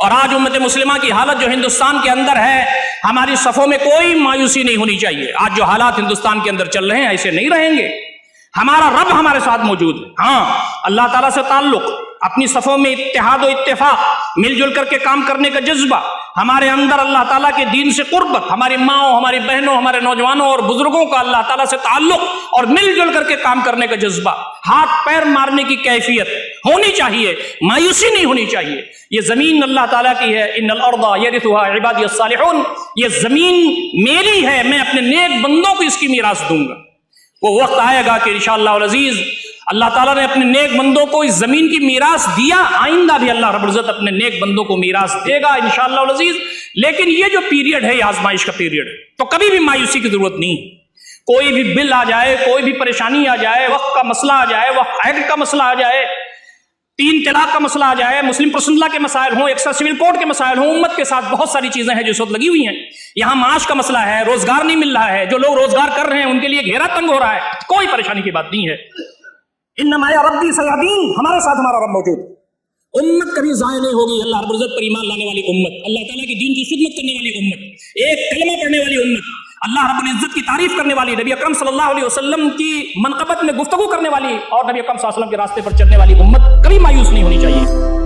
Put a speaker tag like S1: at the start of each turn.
S1: اور آج امت مسلمہ کی حالت جو ہندوستان کے اندر ہے، ہماری صفوں میں کوئی مایوسی نہیں ہونی چاہیے۔ آج جو حالات ہندوستان کے اندر چل رہے ہیں ایسے نہیں رہیں گے۔ ہمارا رب ہمارے ساتھ موجود ہے۔ ہاں، اللہ تعالیٰ سے تعلق، اپنی صفوں میں اتحاد و اتفاق، مل جل کر کے کام کرنے کا جذبہ، ہمارے اندر اللہ تعالیٰ کے دین سے قربت، ہماری ماؤں، ہماری بہنوں، ہمارے نوجوانوں اور بزرگوں کا اللہ تعالیٰ سے تعلق اور مل جل کر کے کام کرنے کا جذبہ، ہاتھ پیر مارنے کی کیفیت ہونی چاہیے، مایوسی نہیں ہونی چاہیے۔ یہ زمین اللہ تعالیٰ کی ہے، ان الارض یرثها عبادی الصالحون، یہ زمین میری ہے، میں اپنے نیک بندوں کو اس کی میراث دوں گا۔ وہ وقت آئے گا کہ انشاءاللہ العزیز اللہ تعالیٰ نے اپنے نیک بندوں کو اس زمین کی میراث دیا، آئندہ بھی اللہ رب العزت اپنے نیک بندوں کو میراث دے گا انشاءاللہ العزیز۔ لیکن یہ جو پیریڈ ہے، یہ آزمائش کا پیریڈ ہے، تو کبھی بھی مایوسی کی ضرورت نہیں۔ کوئی بھی بل آ جائے، کوئی بھی پریشانی آ جائے، وقت کا مسئلہ آ جائے، وقت ایکٹ کا مسئلہ آ جائے، 3 طلاق کا مسئلہ آ جائے، مسلم پرسنل لا کے مسائل ہوں، ایکسٹرا سول کوڈ کے مسائل ہوں، امت کے ساتھ بہت ساری چیزیں ہیں جو اس وقت لگی ہوئی ہیں۔ یہاں معاش کا مسئلہ ہے، روزگار نہیں مل رہا ہے، جو لوگ روزگار کر رہے ہیں ان کے لیے گھیرا تنگ ہو رہا ہے، کوئی پریشانی کی بات نہیں ہے۔ انما ربی سیہدین، ہمارے ساتھ ہمارا رب موجود۔ امت کبھی ضائع نہیں ہوگی، اللہ رب العزت پر ایمان لانے والی امت، اللہ تعالیٰ کے دین کی خدمت کرنے والی امت، ایک کلمہ پڑھنے والی امت، اللہ رب العزت کی تعریف کرنے والی، نبی اکرم صلی اللہ علیہ وسلم کی منقبت میں گفتگو کرنے والی اور نبی اکرم صلی اللہ علیہ وسلم کے راستے پر چلنے والی امت کبھی مایوس نہیں ہونی چاہیے۔